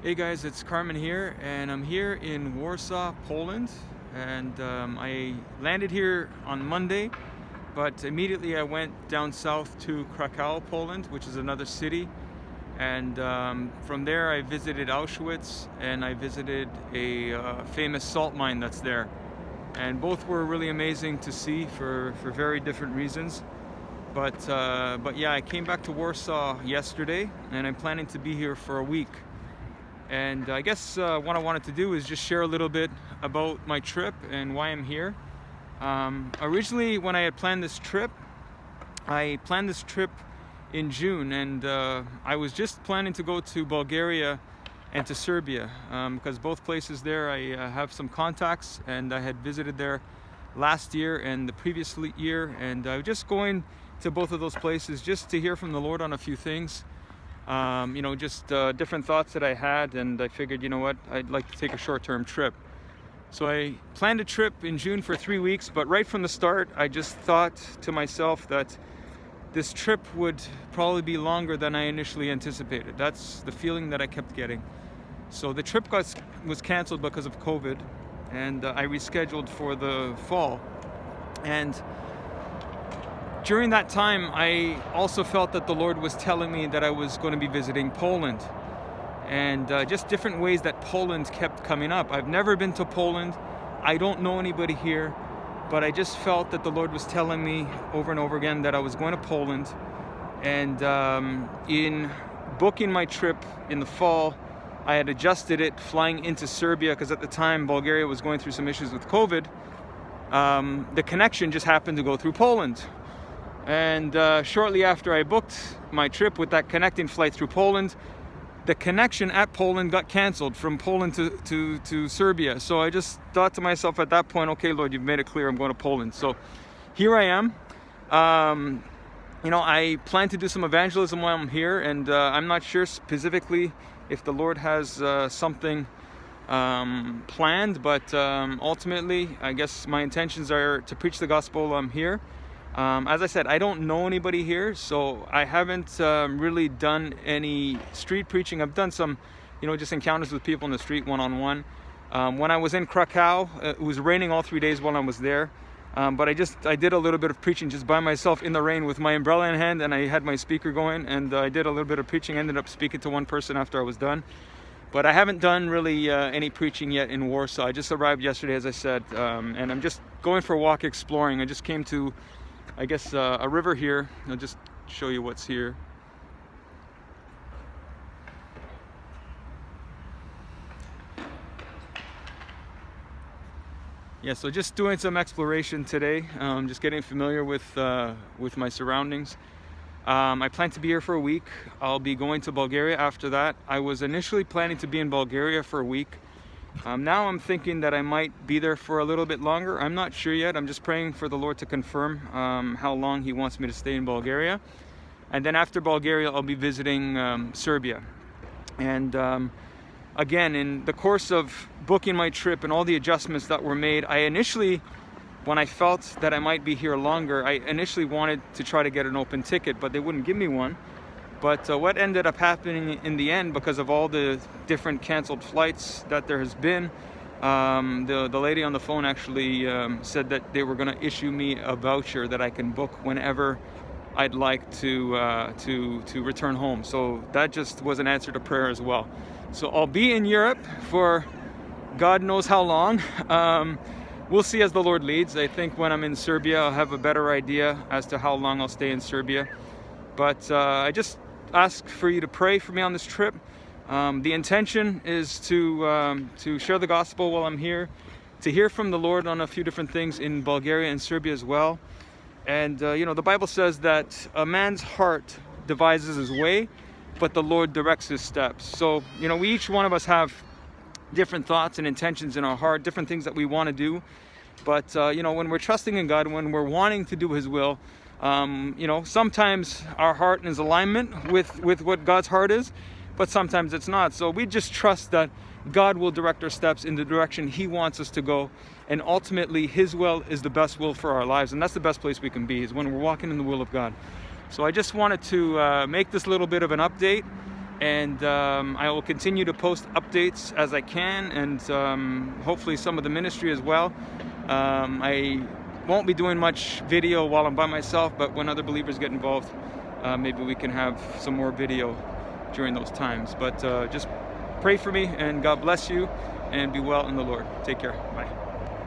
Hey guys, it's Carmen here, and I'm here in Warsaw, Poland. And I landed here on Monday, but immediately I went down south to Kraków, Poland, which is another city. And from there, I visited Auschwitz and I visited a famous salt mine that's there. And both were really amazing to see for very different reasons. But yeah, I came back to Warsaw yesterday, and I'm planning to be here for a week. And I guess what I wanted to do is just share a little bit about my trip and why I'm here. Originally, when I had planned this trip, I planned this trip in June, and I was just planning to go to Bulgaria and to Serbia because both places there I have some contacts, and I had visited there last year and the previous year, and I was just going to both of those places just to hear from the Lord on a few things. Just different thoughts that I had, and I figured, you know what, I'd like to take a short-term trip. So I planned a trip in June for 3 weeks, but right from the start, I just thought to myself that this trip would probably be longer than I initially anticipated. That's the feeling that I kept getting. So the trip was canceled because of COVID, and I rescheduled for the fall. And during that time, I also felt that the Lord was telling me that I was going to be visiting Poland, and just different ways that Poland kept coming up. I've never been to Poland. I don't know anybody here, but I just felt that the Lord was telling me over and over again that I was going to Poland. And in booking my trip in the fall, I had adjusted it flying into Serbia because at the time Bulgaria was going through some issues with COVID. The connection just happened to go through Poland. And shortly after I booked my trip with that connecting flight through Poland, the connection at Poland got canceled from Poland to Serbia. So I just thought to myself at that point, okay, Lord, you've made it clear I'm going to Poland. So here I am. I plan to do some evangelism while I'm here, and I'm not sure specifically if the Lord has something planned, but ultimately, I guess my intentions are to preach the gospel while I'm here. As I said, I don't know anybody here, so I haven't really done any street preaching. I've done some, just encounters with people in the street one-on-one. When I was in Kraków, it was raining all 3 days while I was there. But I did a little bit of preaching just by myself in the rain with my umbrella in hand, and I had my speaker going, and I did a little bit of preaching. Ended up speaking to one person after I was done. But I haven't done really any preaching yet in Warsaw. I just arrived yesterday, as I said, and I'm just going for a walk exploring. I just came to, I guess, a river here. I'll just show you what's here. Yeah, so just doing some exploration today, just getting familiar with my surroundings. I plan to be here for a week. I'll be going to Bulgaria after that. I was initially planning to be in Bulgaria for a week. Now I'm thinking that I might be there for a little bit longer. I'm not sure yet. I'm just praying for the Lord to confirm how long He wants me to stay in Bulgaria. And then after Bulgaria, I'll be visiting Serbia. And again, in the course of booking my trip and all the adjustments that were made, when I felt that I might be here longer, I initially wanted to try to get an open ticket, but they wouldn't give me one. But what ended up happening in the end, because of all the different canceled flights that there has been, the lady on the phone actually said that they were going to issue me a voucher that I can book whenever I'd like to return home. So that just was an answer to prayer as well. So I'll be in Europe for God knows how long. We'll see as the Lord leads. I think when I'm in Serbia, I'll have a better idea as to how long I'll stay in Serbia. But I just ask for you to pray for me on this trip. The intention is to share the gospel while I'm here, to hear from the Lord on a few different things in Bulgaria and Serbia as well. And the Bible says that a man's heart devises his way, but the Lord directs his steps. So we each one of us have different thoughts and intentions in our heart, different things that we want to do. But when we're trusting in God, when we're wanting to do His will, sometimes our heart is alignment with what God's heart is, but sometimes it's not. So we just trust that God will direct our steps in the direction He wants us to go, and ultimately His will is the best will for our lives, and that's the best place we can be, is when we're walking in the will of God. So I just wanted to make this little bit of an update. And I will continue to post updates as I can, and hopefully some of the ministry as well. I won't be doing much video while I'm by myself, but when other believers get involved, maybe we can have some more video during those times. But just pray for me, and God bless you, and be well in the Lord. Take care. Bye.